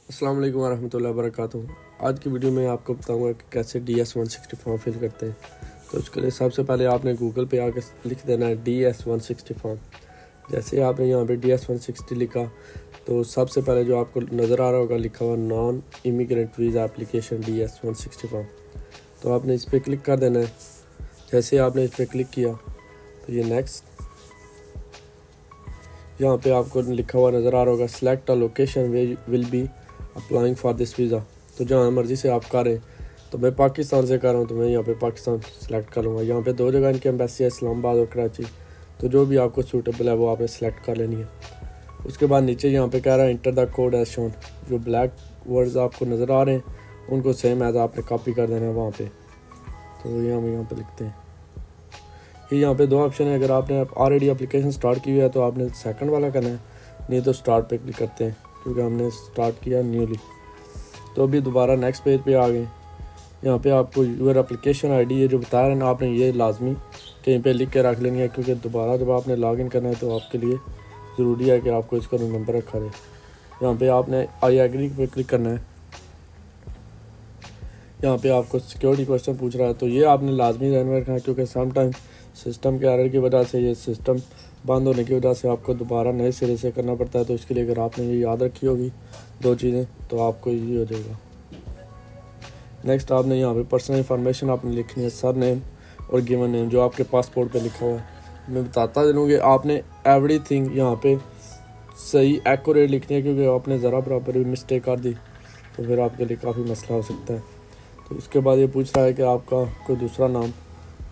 अस्सलाम वालेकुम वरहमतुल्लाहि वबरकातुहू। आज की वीडियो में आपको बताऊंगा कि कैसे DS-160 फॉर्म फिल करते हैं। तो उसके लिए सबसे पहले आपने गूगल पे आके लिख देना है DS-160 फॉर्म। जैसे आपने यहाँ पे DS-160 लिखा तो सबसे पहले जो आपको नज़र आ रहा होगा लिखा हुआ non immigrant visa application DS-160 form. तो आपने इस पर क्लिक कर देना है। जैसे आपने इस पर क्लिक किया तो ये नेक्स्ट यहाँ पे आपको लिखा हुआ नज़र आ रहा होगा select a location will be applying for this visa. तो जहाँ मर्ज़ी से आप करें, तो मैं पाकिस्तान से कर रहा हूँ तो मैं यहाँ पे पाकिस्तान सेलेक्ट करूँगा। यहाँ पे 2 जगह इनकी एम्बेसी है, इस्लामाबाद और कराची। तो जो भी आपको सूटेबल है वो आपने सेलेक्ट कर लेनी है। उसके बाद नीचे यहाँ पे कह रहा है enter the code as shown. जो ब्लैक वर्ड्स आपको नज़र आ रहे हैं उनको सेम एज आपने कॉपी कर देना है वहाँ पर। तो यहाँ पे लिखते हैं। ये यहाँ पे 2 ऑप्शन है। अगर आपने ऑलरेडी एप्लीकेशन स्टार्ट की हुई है तो आपने सेकंड वाला करना है, नहीं तो स्टार्ट पे क्लिक करते हैं क्योंकि हमने स्टार्ट किया न्यूली। तो अभी दोबारा नेक्स्ट पेज पे आ गए। यहाँ पे आपको यूर एप्लीकेशन आईडी ये जो बता रहे हैं ना, आपने ये लाजमी कहीं पे लिख के रख लेनी है क्योंकि दोबारा जब आपने लॉगिन करना है तो आपके लिए ज़रूरी है कि आपको इसका रिमेंबर रखा जाए। यहाँ पे आपने आई एग्री पे क्लिक करना है। यहाँ पे आपको सिक्योरिटी क्वेश्चन पूछ रहा है तो ये आपने लाजमी ध्यान में रखना है क्योंकि समटाइम सिस्टम के एरर की वजह से ये सिस्टम बंद होने की वजह से आपको दोबारा नए सिरे से करना पड़ता है। तो इसके लिए अगर आपने ये याद रखी होगी 2 चीज़ें तो आपको ईजी हो जाएगा। नेक्स्ट आपने यहाँ पे पर्सनल इंफॉर्मेशन आपने लिखनी है, सर नेम और गिवन नेम जो आपके पासपोर्ट पे लिखा हुआ है। मैं बताता चलूँ कि आपने एवरीथिंग यहाँ पे सही एक्यूरेट लिखनी है क्योंकि आपने ज़रा बराबर भी मिस्टेक कर दी तो फिर आपके लिए काफ़ी मसला हो सकता है। तो इसके बाद ये पूछ रहा है कि आपका कोई दूसरा नाम,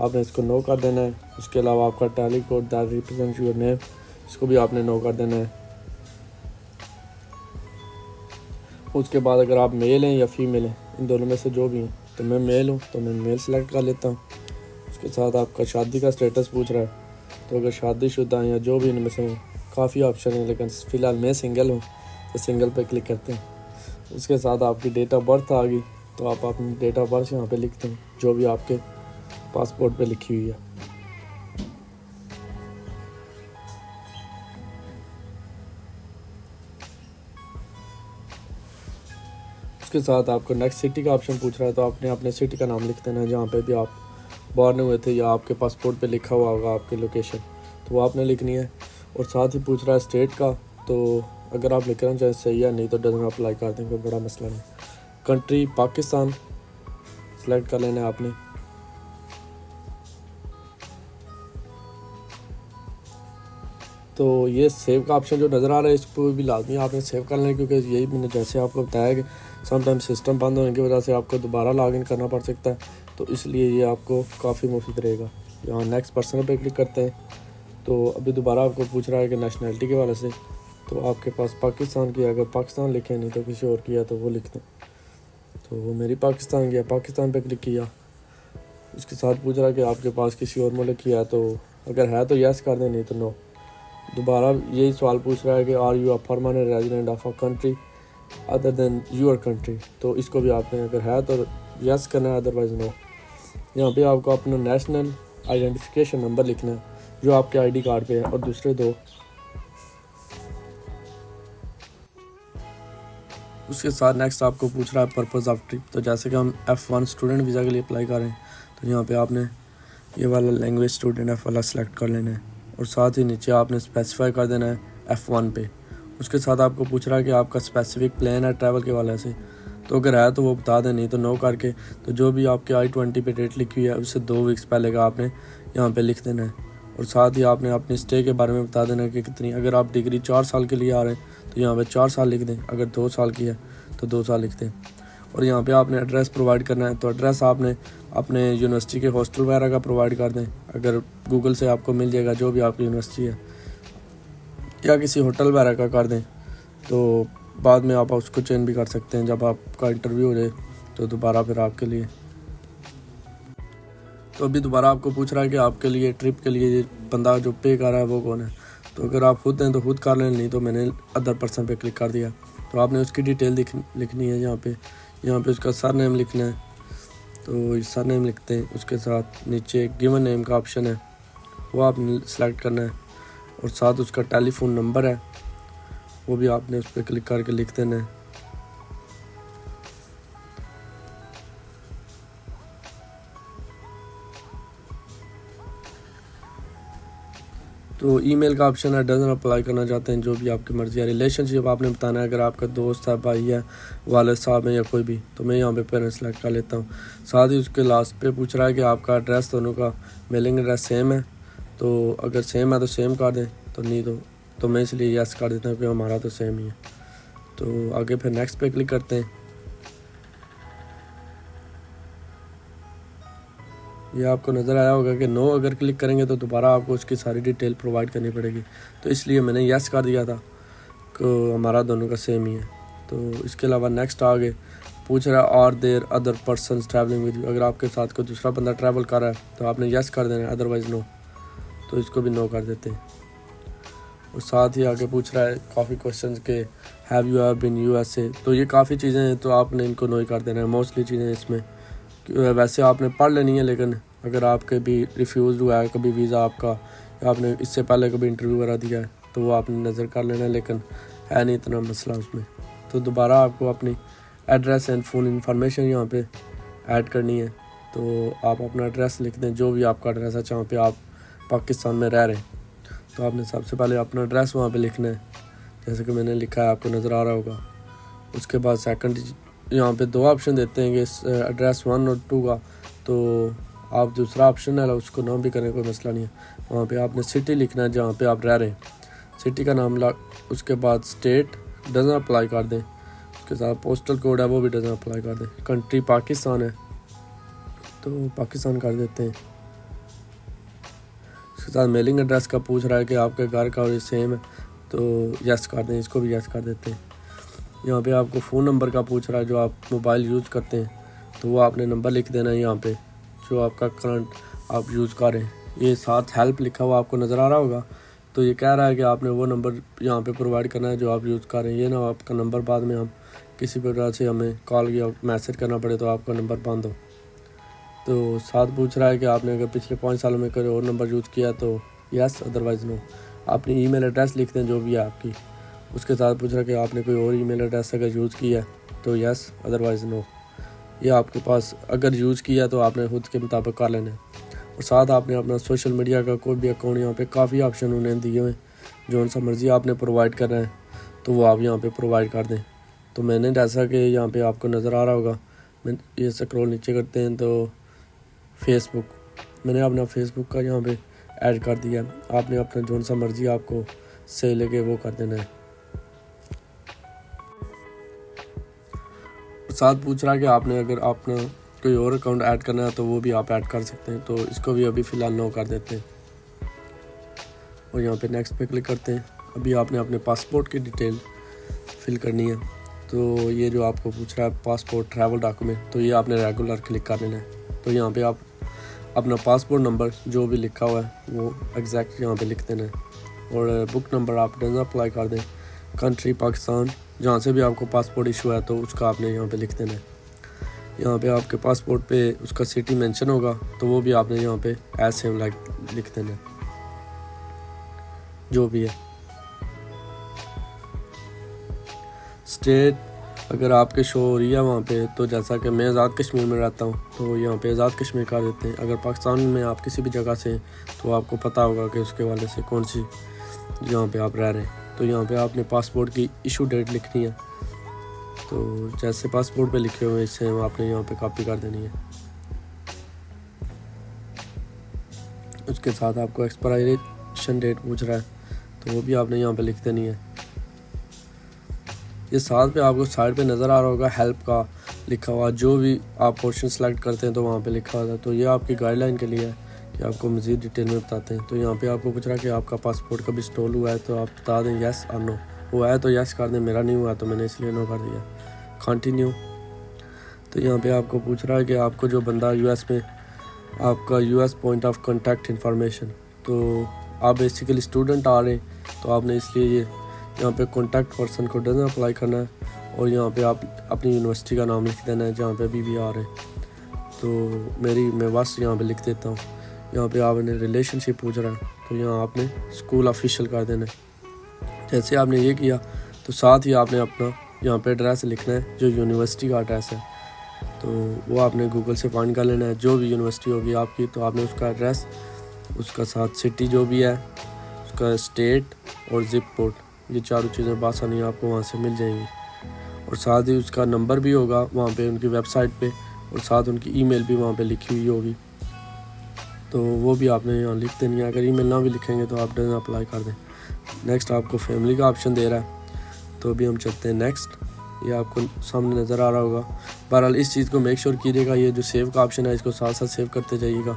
आपने इसको नो कर देना है। उसके अलावा आपका tally code that represents your name, इसको भी आपने नो कर देना है। उसके बाद अगर आप मेल हैं या फीमेल हैं, इन दोनों में से जो भी हैं, तो मैं मेल हूँ तो मैं मेल सेलेक्ट कर लेता हूँ। उसके साथ आपका शादी का स्टेटस पूछ रहा है, तो अगर शादीशुदा हैं या जो भी इनमें से काफ़ी ऑप्शन हैं, लेकिन फ़िलहाल मैं सिंगल हूँ तो सिंगल पे क्लिक करते हैं। उसके साथ आपकी डेट ऑफ बर्थ आ गई तो आप अपनी डेट ऑफ बर्थ यहाँ पे लिखते हैं जो भी आपके पासपोर्ट पे लिखी हुई है। उसके साथ आपको नेक्स्ट सिटी का ऑप्शन पूछ रहा है तो आपने अपने सिटी का नाम लिख देना है जहाँ पे भी आप बॉर्न हुए थे या आपके पासपोर्ट पे लिखा हुआ होगा आपकी लोकेशन, तो वो आपने लिखनी है। और साथ ही पूछ रहा है स्टेट का, तो अगर आप लिख रहे हैं चाहे सही है, नहीं तो डजन अप्लाई कर दें, कोई बड़ा मसला नहीं। कंट्री पाकिस्तान सेलेक्ट कर लेना है आपने। तो ये सेव का ऑप्शन जो नज़र आ रहा है इसको भी लाजमी आपने सेव कर लेना क्योंकि यही मैंने जैसे आपको बताया कि समटाइम सिस्टम बंद होने की वजह से आपको दोबारा लॉगिन करना पड़ सकता है, तो इसलिए ये आपको काफ़ी मुफीद रहेगा। यहाँ नेक्स्ट पर्सन पे क्लिक करते हैं तो अभी दोबारा आपको पूछ रहा है कि नेशनैलिटी के वाले से, तो आपके पास पाकिस्तान की, अगर पाकिस्तान लिखे नहीं तो किसी और किया तो वो लिख दें। तो वो मेरी पाकिस्तान की है, पाकिस्तान पर क्लिक किया। उसके साथ पूछ रहा है कि आपके पास किसी और मुल्क की है, तो अगर है तो यस कर दें, नहीं तो नो। दोबारा यही सवाल पूछ रहा है कि are you a permanent resident of a country other than your country, तो इसको भी आपने अगर है तो यस करना है, अदरवाइज़ नो। यहाँ पे आपको अपना नेशनल आइडेंटिफिकेशन नंबर लिखना है जो आपके आईडी कार्ड पे है और दूसरे 2। उसके साथ नेक्स्ट आपको पूछ रहा है पर्पज़ ऑफ ट्रिप। तो जैसे कि हम F1 स्टूडेंट वीज़ा के लिए अप्लाई करें तो यहाँ पे आपने ये वाला लैंग्वेज स्टूडेंट F वाला सेलेक्ट कर लेना है और साथ ही नीचे आपने स्पेसिफाई कर देना है F1 पे। उसके साथ आपको पूछ रहा है कि आपका स्पेसिफिक प्लान है ट्रैवल के वाले से, तो अगर है तो वो बता दें, नहीं तो नो करके तो जो भी आपके I-20 पे डेट लिखी हुई है उससे 2 वीक्स पहले का आपने यहाँ पे लिख देना है। और साथ ही आपने अपनी स्टे के बारे में बता देना है कि कितनी, अगर आप डिग्री 4 साल के लिए आ रहे हैं तो यहाँ पे 4 साल लिख दें, अगर 2 साल की है तो 2 साल लिख दें। और यहाँ पे आपने एड्रेस प्रोवाइड करना है, तो एड्रेस आपने अपने यूनिवर्सिटी के हॉस्टल वगैरह का प्रोवाइड कर दें, अगर गूगल से आपको मिल जाएगा जो भी आपकी यूनिवर्सिटी है, या किसी होटल वगैरह का कर दें। तो बाद में आप उसको चेंज भी कर सकते हैं जब आपका इंटरव्यू हो जाए तो दोबारा फिर आपके लिए। तो अभी दोबारा आपको पूछ रहा है कि आपके लिए ट्रिप के लिए बंदा जो पे कर रहा है वो कौन है, तो अगर आप खुद हैं तो खुद कर लें, नहीं तो मैंने अदर पर्सन पे क्लिक कर दिया। तो आपने उसकी डिटेल लिखनी है यहाँ पे उसका सर नेम लिखना है, तो सर नेम लिखते हैं। उसके साथ नीचे गिवन नेम का ऑप्शन है वो आपने सेलेक्ट करना है और साथ उसका टेलीफोन नंबर है वो भी आपने उस पर क्लिक करके लिख देना है। तो ईमेल का ऑप्शन है, डजन अप्लाई करना चाहते हैं जो भी आपकी मर्ज़ी है। रिलेशनशिप आपने बताना है, अगर आपका दोस्त है, भाई है, वालिद साहब है या कोई भी, तो मैं यहाँ पे पेरेंट्स सेलेक्ट कर लेता हूँ। साथ ही उसके लास्ट पे पूछ रहा है कि आपका एड्रेस दोनों का मेलिंग एड्रेस सेम है, तो अगर सेम है तो सेम कर दें, तो नहीं तो मैं इसलिए यस कर देता हूँ कि हमारा तो सेम ही है। तो आगे फिर नेक्स्ट पे क्लिक करते हैं। ये आपको नज़र आया होगा कि नो अगर क्लिक करेंगे तो दोबारा आपको उसकी सारी डिटेल प्रोवाइड करनी पड़ेगी, तो इसलिए मैंने यस कर दिया था कि हमारा दोनों का सेम ही है। तो इसके अलावा नेक्स्ट आगे पूछ रहा है are there other person travelling with you, अगर आपके साथ कोई दूसरा बंदा ट्रैवल कर रहा है तो आपने यस कर देना है, अदरवाइज़ नो, तो इसको भी नो कर देते हैं। और साथ ही आगे पूछ रहा है काफ़ी क्वेश्चन के have you ever been USA, तो ये काफ़ी चीज़ें हैं तो आपने इनको नो ही कर देना है। मोस्टली चीज़ें इसमें वैसे आपने पढ़ लेनी है, लेकिन अगर आपके भी रिफ्यूज़ हुआ है कभी वीज़ा आपका, या आपने इससे पहले कभी इंटरव्यू वगैरह दिया है तो वो आपने नज़र कर लेना है, लेकिन है नहीं इतना मसला उसमें। तो दोबारा आपको अपनी एड्रेस एंड फ़ोन इंफॉर्मेशन यहाँ पे ऐड करनी है। तो आप अपना एड्रेस लिख दें, जो भी आपका एड्रेस है जहाँ पे आप पाकिस्तान में रह रहे हैं, तो आपने सबसे पहले अपना एड्रेस वहाँ पे लिखना है, जैसे कि मैंने लिखा है, आपको नज़र आ रहा होगा। उसके बाद सेकंड यहाँ पे दो ऑप्शन देते हैं कि एड्रेस 1 और 2 का, तो आप दूसरा ऑप्शन है उसको नाम भी करें, कोई मसला नहीं है। वहाँ पे आपने सिटी लिखना है जहाँ पे आप रह रहे हैं, सिटी का नाम उसके बाद स्टेट डजन अप्लाई कर दें, उसके साथ पोस्टल कोड है वो भी डजन अप्लाई कर दें। कंट्री पाकिस्तान है तो पाकिस्तान कर देते हैं। उसके साथ मेलिंग एड्रेस का पूछ रहा है कि आपके घर का और ये सेम है, तो यस कर दें, इसको भी यस कर देते हैं। यहाँ पे आपको फ़ोन नंबर का पूछ रहा है जो आप मोबाइल यूज़ करते हैं, तो वो आपने नंबर लिख देना है यहाँ पे जो आपका करंट आप यूज़ कर रहे हैं। ये साथ हेल्प लिखा हुआ आपको नज़र आ रहा होगा, तो ये कह रहा है कि आपने वो नंबर यहाँ पे प्रोवाइड करना है जो आप यूज़ कर रहे हैं। ये ना आपका नंबर बाद में हम किसी प्रकार से हमें कॉल या मैसेज करना पड़े तो आपका नंबर बंद हो। तो साथ पूछ रहा है कि आपने अगर पिछले 5 सालों में कोई और नंबर यूज़ किया तो यस, अदरवाइज़ नो। अपनी ईमेल एड्रेस लिख दें जो भी है आपकी। उसके साथ पूछ रहा है कि आपने कोई और ईमेल एड्रेस अगर यूज़ किया तो यस, अदरवाइज़ नो। ये आपके पास अगर यूज़ किया तो आपने खुद के मुताबिक कर लेना है। और साथ आपने अपना सोशल मीडिया का कोई भी अकाउंट, यहाँ पे काफ़ी ऑप्शन उन्हें दिए हुए हैं, जो सा मर्ज़ी आपने प्रोवाइड करना है तो वो आप यहाँ पे प्रोवाइड कर दें। तो मैंने जैसा कि यहाँ पे आपको नज़र आ रहा होगा, मैं ये स्क्रॉल नीचे करते हैं तो फेसबुक, मैंने अपना फेसबुक का यहाँ पे ऐड कर दिया। आपने अपना जो सा मर्ज़ी आपको सही लगे वो कर देना है। साथ पूछ रहा है कि आपने अगर आपने कोई और अकाउंट ऐड करना है तो वो भी आप ऐड कर सकते हैं, तो इसको भी अभी फ़िलहाल नो कर देते हैं। और यहाँ पे नेक्स्ट पे क्लिक करते हैं। अभी आपने अपने पासपोर्ट की डिटेल फिल करनी है, तो ये जो आपको पूछ रहा है पासपोर्ट ट्रैवल डॉक्यूमेंट, तो ये आपने रेगुलर क्लिक कर लेना है। तो यहाँ पे आप अपना पासपोर्ट नंबर जो भी लिखा हुआ है वो एग्जैक्ट यहाँ पे लिख देना है। और बुक नंबर आप डजन अप्लाई कर दें। कंट्री पाकिस्तान, जहाँ से भी आपको पासपोर्ट इशू है तो उसका आपने यहाँ पे लिख देना है। यहाँ पे आपके पासपोर्ट पे उसका सिटी मेंशन होगा तो वो भी आपने यहाँ पे एज सेम लाइक लिख देना है, जो भी है। स्टेट अगर आपके शो हो रही है वहाँ पे, तो जैसा कि मैं आज़ाद कश्मीर में रहता हूँ तो यहाँ पे आज़ाद कश्मीर कर देते हैं। अगर पाकिस्तान में आप किसी भी जगह से तो आपको पता होगा कि उसके वाले से कौन सी यहाँ पे आप रह रहे हैं, तो यहाँ पे आपने पासपोर्ट की इशू डेट लिखनी है। तो जैसे पासपोर्ट पे लिखे हुए इससे आपने यहाँ पे कॉपी कर देनी है। उसके साथ आपको एक्सपायरेशन डेट पूछ रहा है तो वो भी आपने यहाँ पे लिख देनी है। ये साथ पे आपको साइड पे नज़र आ रहा होगा हेल्प का लिखा हुआ, जो भी आप पोर्शन सेलेक्ट करते हैं तो वहाँ पे लिखा होता है। तो ये आपकी गाइडलाइन के लिए है कि आपको मज़ीद डिटेल में बताते हैं। तो यहाँ पे आपको पूछ रहा है कि आपका पासपोर्ट कभी स्टॉल हुआ है, तो आप बता दें यस और नो। हुआ है तो यस कर दें, मेरा नहीं हुआ तो मैंने इसलिए नो कर दिया। कंटिन्यू। तो यहाँ पे आपको पूछ रहा है कि आपको जो बंदा US में आपका US point of contact information, तो आप बेसिकली स्टूडेंट आ रहे हैं तो आपने इसलिए ये यहाँ पे कॉन्टैक्ट पर्सन को डजन अप्लाई करना है। और यहाँ पे आप अपनी यूनिवर्सिटी का नाम लिख देना है जहाँ पे अभी भी आ रहे हैं। तो मैं बस यहाँ पे लिख देता हूँ। यहाँ पे आपने रिलेशनशिप पूछ रहा है तो यहाँ आपने स्कूल ऑफिशियल कर देना है। जैसे आपने ये किया तो साथ ही आपने अपना यहाँ पे एड्रेस लिखना है जो यूनिवर्सिटी का एड्रेस है, तो वो आपने गूगल से फाइंड कर लेना है। जो भी यूनिवर्सिटी होगी आपकी तो आपने उसका एड्रेस, उसका साथ सिटी जो भी है उसका स्टेट और जिप कोड, ये चारों चीज़ें बासानी आपको वहाँ से मिल जाएंगी। और साथ ही उसका नंबर भी होगा वहाँ पे उनकी वेबसाइट पे, और साथ उनकी ईमेल भी वहाँ पे लिखी हुई होगी, तो वो भी आपने यहाँ लिख देनी है। अगर ईमेल ना भी लिखेंगे तो आप डन अप्लाई कर दें। नेक्स्ट आपको फैमिली का ऑप्शन दे रहा है, तो अभी हम चलते हैं नेक्स्ट। ये आपको सामने नज़र आ रहा होगा। बहरहाल इस चीज़ को मेक श्योर कीजिएगा, ये जो सेव का ऑप्शन है इसको साथ साथ सेव करते जाइएगा,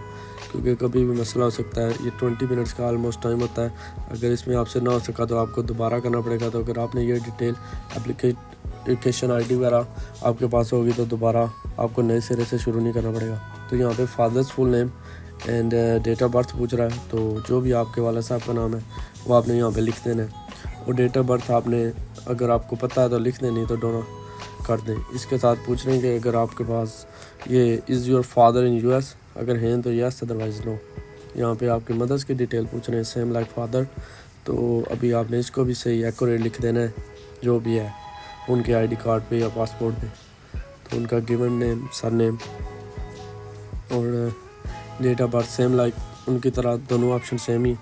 क्योंकि कभी भी मसला हो सकता है। ये 20 मिनट्स का ऑलमोस्ट टाइम होता है। अगर इसमें आपसे ना हो सका तो आपको दोबारा करना पड़ेगा। तो अगर आपने ये डिटेल एप्लीकेशन ID वगैरह आपके पास होगी तो दोबारा आपको नए सिरे से शुरू नहीं करना पड़ेगा। तो यहाँ पे father's full name and date of birth पूछ रहा है, तो जो भी आपके वाला साहब का नाम है वो आपने यहाँ पे लिख देना है। और डेट ऑफ बर्थ आपने अगर आपको पता है तो लिख दें, नहीं तो डोना कर दें। इसके साथ पूछ रहे हैं कि अगर आपके पास ये is your father in US, अगर हैं तो यस, अदरवाइज़ नो। यहाँ पे आपके मदर्स की डिटेल पूछ रहे हैं, सेम लाइक फादर। तो अभी आपने इसको भी सही एक्यूरेट लिख देना है, जो भी है उनके ID कार्ड पे या पासपोर्ट पे। तो उनका गिवन नेम, सर नेम और date of birth same like उनकी तरह, दोनों ऑप्शन सेम ही।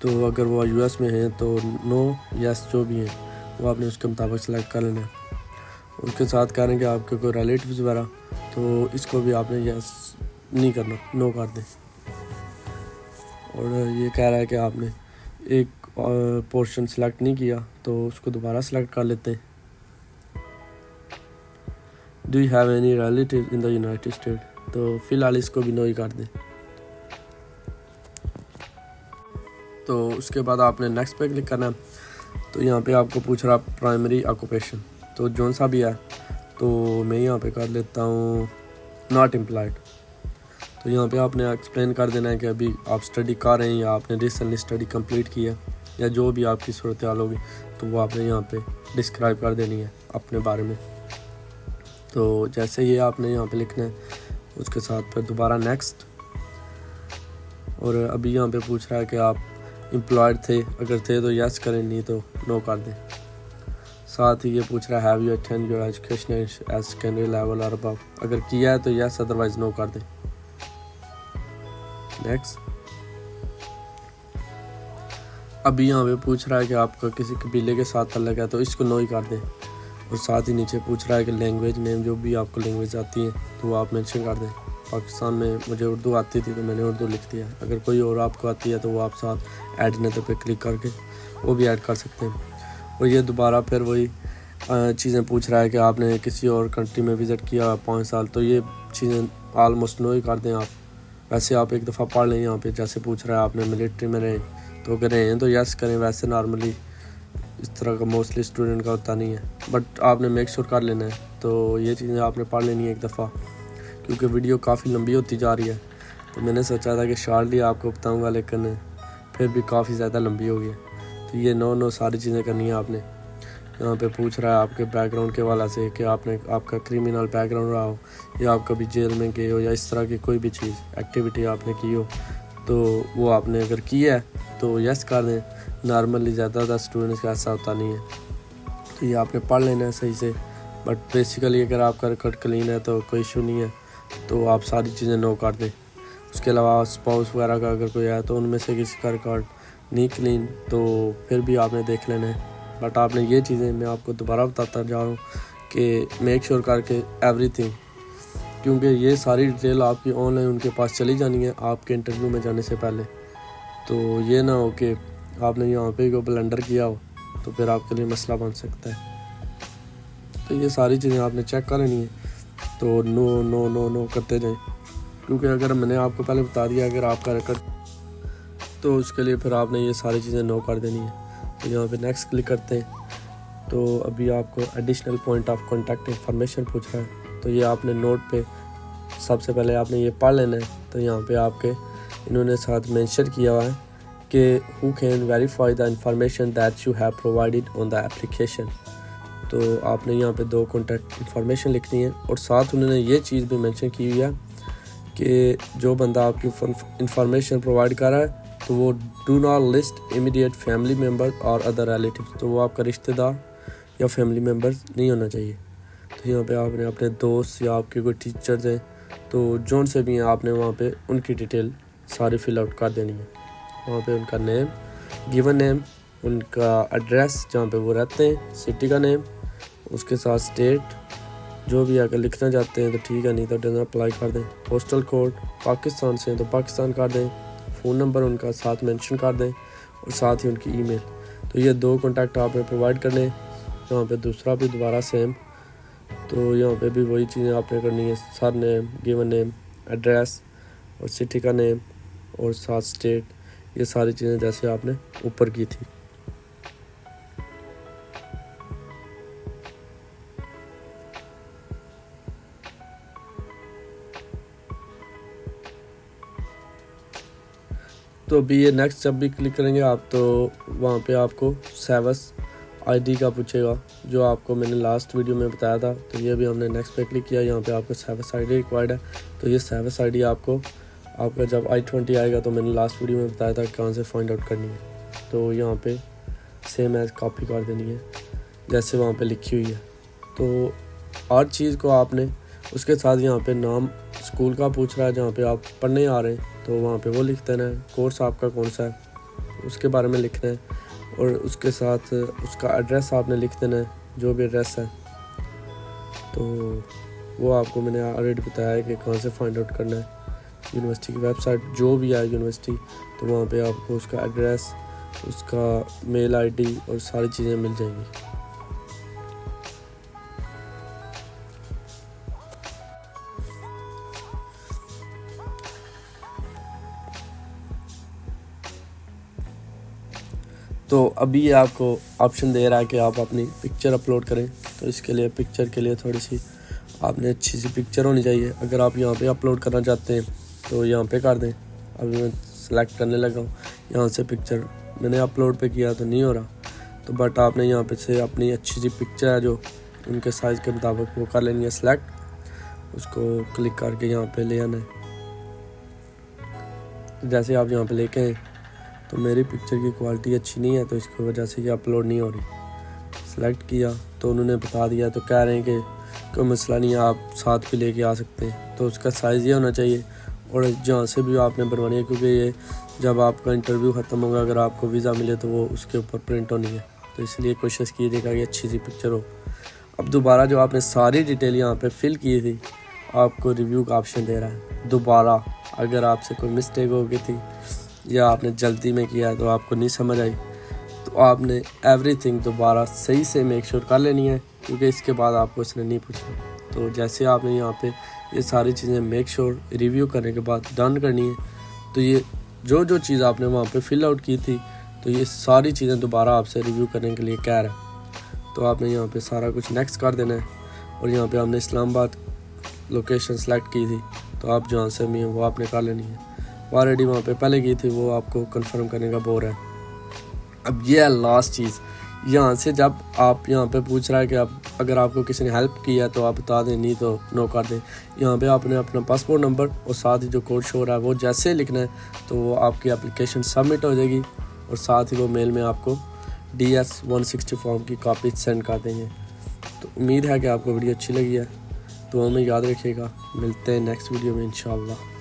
तो अगर वो US में हैं तो नो यस जो भी हैं वो आपने उसके मुताबिक सेलेक्ट कर लेना है। उसके साथ कह रहे हैं कि आपके कोई रिलेटिव्स वगैरह, तो इसको भी आपने यस नहीं करना, नो कर दें। और ये कह रहा है कि आपने एक पोर्शन सेलेक्ट नहीं किया तो उसको दोबारा सेलेक्ट कर लेते हैं। Do you have any relative in the United state, तो फ़िलहाल इसको भी नो ही कर दें। तो उसके बाद आपने नेक्स्ट पे क्लिक करना है। तो यहाँ पे आपको पूछ रहा प्राइमरी ऑक्यूपेशन, तो जौन सा भी है, तो मैं यहाँ पे कर लेता हूँ नॉट एम्प्लॉयड। तो यहाँ पे आपने एक्सप्लेन कर देना है कि अभी आप स्टडी कर रहे हैं या आपने रिसेंटली स्टडी कंप्लीट किया, या जो भी आपकी सूरत हाल होगी तो वो आपने यहाँ पे डिस्क्राइब कर देनी है अपने बारे में। तो जैसे ये आपने यहाँ पे लिखना है, उसके साथ फिर दोबारा नेक्स्ट। और अभी यहाँ पे पूछ रहा है कि आप एम्प्लॉयड थे, अगर थे तो यस करें, नहीं तो नो कर दें। साथ ही ये पूछ रहा है have you attend your education at secondary level और अबव, अगर किया है तो यस, अदरवाइज नो कर दें। नेक्स्ट। अभी यहाँ पे पूछ रहा है कि आपका किसी कबीले के साथ तल्लुक है, तो इसको नो ही कर दें। और साथ ही नीचे पूछ रहा है कि लैंग्वेज नेम, जो भी आपको लैंग्वेज आती है तो वो आप मेंशन कर दें। पाकिस्तान में मुझे उर्दू आती थी तो मैंने उर्दू लिख दिया। अगर कोई और आपको आती है तो वो आप साथ ऐड नंबर पे क्लिक करके वो भी ऐड कर सकते हैं। और ये दोबारा फिर वही चीज़ें पूछ रहा है कि आपने किसी और कंट्री में विज़िट किया 5 साल, तो ये चीज़ें ऑलमोस्ट नो ही कर दें आप। वैसे आप एक दफ़ा पढ़ लें। यहाँ पे जैसे पूछ रहा है आपने मिलिट्री में रहे, तो अगर रहें तो यस करें। वैसे नॉर्मली इस तरह का मोस्टली स्टूडेंट का होता नहीं है, बट आपने मेक श्योर कर लेना है। तो ये चीज़ें आपने पढ़ लेनी है एक दफ़ा, क्योंकि वीडियो काफ़ी लंबी होती जा रही है। तो मैंने सोचा था कि शॉर्टली आपको बताऊंगा, लेकिन फिर भी काफ़ी ज़्यादा लंबी हो गई है। तो ये नो सारी चीज़ें करनी है आपने। यहाँ पे पूछ रहा है आपके बैकग्राउंड के वाला से कि आपका क्रिमिनल बैकग्राउंड रहा हो, या आप कभी जेल में गए हो, या इस तरह की कोई भी चीज़ एक्टिविटी आपने की हो, तो वो आपने अगर की है तो यस कर दें। नॉर्मली ज़्यादातर स्टूडेंट्स का ऐसा होता नहीं है, तो ये आपने पढ़ लेना है सही से। बट बेसिकली अगर आपका रिकॉर्ड क्लीन है तो कोई इशू नहीं है, तो आप सारी चीज़ें नो कर दें। उसके अलावा स्पाउस वगैरह का अगर कोई है तो उनमें से किसी का रिकॉर्ड नहीं क्लीन, तो फिर भी आपने देख लेना है। बट आपने ये चीज़ें मैं आपको दोबारा बताता जा रहा हूँ कि मेक श्योर करके एवरीथिंग, क्योंकि ये सारी डिटेल आपकी ऑनलाइन उनके पास चली जानी है आपके इंटरव्यू में जाने से पहले। तो ये ना हो कि आपने यहाँ पे को ब्लंडर किया हो तो फिर आपके लिए मसला बन सकता है। तो ये सारी चीज़ें आपने चेक कर लेनी है। तो नो नो नो नो करते जाएं, क्योंकि अगर मैंने आपको पहले बता दिया अगर आपका रिकॉर्ड, तो उसके लिए फिर आपने ये सारी चीज़ें नो कर देनी है। तो यहाँ पे नेक्स्ट क्लिक करते हैं। तो अभी आपको additional point of contact information पूछ रहा है, तो ये आपने नोट पे सबसे पहले आपने ये पढ़ लेना है। तो यहाँ पे आपके इन्होंने साथ मेंशन किया हुआ है कि who can verify the information that you have provided on the application. तो आपने यहाँ पे 2 कॉन्टैक्ट इंफॉर्मेशन लिखनी है, और साथ उन्होंने ये चीज़ भी मेंशन की हुई है कि जो बंदा आपकी इंफॉर्मेशन प्रोवाइड कर रहा है तो वो do not list immediate family member और अदर रिलेटिव्स, तो वो आपका रिश्तेदार या फैमिली मेम्बर्स नहीं होना चाहिए। तो यहाँ पे आपने अपने दोस्त या आपके कोई टीचर्स हैं तो जोन से भी हैं, आपने वहाँ पे उनकी डिटेल सारी फिल आउट कर देनी है। वहाँ पे उनका नेम, गिवन नेम, उनका एड्रेस जहाँ पे वो रहते हैं, सिटी का नेम, उसके साथ स्टेट जो भी अगर लिखना चाहते हैं तो ठीक है, नहीं तो डन अप्लाई कर दें। पोस्टल कोड पाकिस्तान से हैं तो पाकिस्तान कर दें। फ़ोन नंबर उनका साथ मेंशन कर दें और साथ ही उनकी ईमेल। तो ये 2 कॉन्टैक्ट आपने प्रोवाइड करने। यहाँ पे दूसरा भी दोबारा सेम, तो यहाँ पे भी वही चीज़ें आपने करनी है, sir name, given name, address और सिटी का नेम और साथ स्टेट, ये सारी चीज़ें जैसे आपने ऊपर की थी। तो अभी ये नेक्स्ट जब भी क्लिक करेंगे आप तो वहाँ पे आपको सेवस आईडी का पूछेगा, जो आपको मैंने लास्ट वीडियो में बताया था। तो ये भी हमने नेक्स्ट पे क्लिक किया, यहाँ पे आपको सेवस आईडी रिक्वायर्ड है। तो ये सेवस आईडी आपका जब I-20 आएगा तो मैंने लास्ट वीडियो में बताया था कहाँ से फाइंड आउट करनी है। तो यहाँ पे सेम एज कॉपी कर देनी है जैसे वहाँ पे लिखी हुई है। तो हर चीज़ को आपने उसके साथ यहाँ पे नाम स्कूल का पूछ रहा है जहाँ पे आप पढ़ने आ रहे हैं तो वहाँ पे वो लिख देना है। कोर्स आपका कौन सा है उसके बारे में लिखना है और उसके साथ उसका एड्रेस आपने लिख देना है, जो भी एड्रेस है। तो वो आपको मैंने ऑलरेडी बताया है कि कहाँ से फाइंड आउट करना है। यूनिवर्सिटी की वेबसाइट जो भी है यूनिवर्सिटी, तो वहाँ पे आपको उसका एड्रेस, उसका मेल आईडी और सारी चीज़ें मिल जाएंगी। तो अभी ये आपको ऑप्शन दे रहा है कि आप अपनी पिक्चर अपलोड करें। तो इसके लिए पिक्चर के लिए थोड़ी सी आपने अच्छी सी पिक्चर होनी चाहिए। अगर आप यहाँ पे अपलोड करना चाहते हैं तो यहाँ पे कर दें। अभी मैं सेलेक्ट करने लगा हूँ, यहाँ से पिक्चर मैंने अपलोड पे किया तो नहीं हो रहा। तो बट आपने यहाँ पे से अपनी अच्छी सी पिक्चर है जो उनके साइज़ के मुताबिक वो कर लेनी है सेलेक्ट, उसको क्लिक करके यहाँ पे ले आना है। जैसे आप यहाँ पे लेके आए तो मेरी पिक्चर की क्वालिटी अच्छी नहीं है तो इसकी वजह से ये अपलोड नहीं हो रही। सेलेक्ट किया तो उन्होंने बता दिया, तो कह रहे हैं कि कोई मसला नहीं है, आप साथ भी लेके आ सकते हैं। तो उसका साइज़ ये होना चाहिए और जहाँ से भी आपने बनवानी है, क्योंकि ये जब आपका इंटरव्यू ख़त्म होगा अगर आपको वीज़ा मिले तो वो उसके ऊपर प्रिंट होनी है। तो इसलिए कोशिश कीजिएगा कि अच्छी सी पिक्चर हो। अब दोबारा जो आपने सारी डिटेल यहाँ पर फिल की थी आपको रिव्यू का ऑप्शन दे रहा है। दोबारा अगर आपसे कोई मिस्टेक हो गई थी या आपने जल्दी में किया तो आपको नहीं समझ आई तो आपने एवरीथिंग दोबारा सही से मेक श्योर कर लेनी है, क्योंकि इसके बाद आपको इसने नहीं पूछना। तो जैसे आपने यहाँ पे ये सारी चीज़ें मेक श्योर रिव्यू करने के बाद डन करनी है, तो ये जो चीज़ आपने वहाँ पे फिल आउट की थी तो ये सारी चीज़ें दोबारा आपसे रिव्यू करने के लिए कह रहा है। तो आपने यहाँ पे सारा कुछ नेक्स्ट कर देना है और यहाँ पे हमने इस्लामाबाद लोकेशन सेलेक्ट की थी तो आप जहाँ से भी हैं वो आपने कर लेनी है। ऑलरेडी वहाँ पे पहले की थी वो आपको कंफर्म करने का बोर है। अब ये है लास्ट चीज़, यहाँ से जब आप यहाँ पे पूछ रहा है कि आप अगर आपको किसी ने हेल्प किया है तो आप बता दें, नहीं तो नो कर दें। यहाँ पे आपने अपना पासपोर्ट नंबर और साथ ही जो कोड शो रहा है वो जैसे लिखना है तो वो आपकी एप्लीकेशन सबमिट हो जाएगी और साथ ही वो मेल में आपको DS 160 फॉर्म की कॉपी सेंड कर देंगे। तो उम्मीद है कि आपको वीडियो अच्छी लगी है, तो हमें याद रखिएगा। मिलते हैं नेक्स्ट वीडियो में इंशाल्लाह।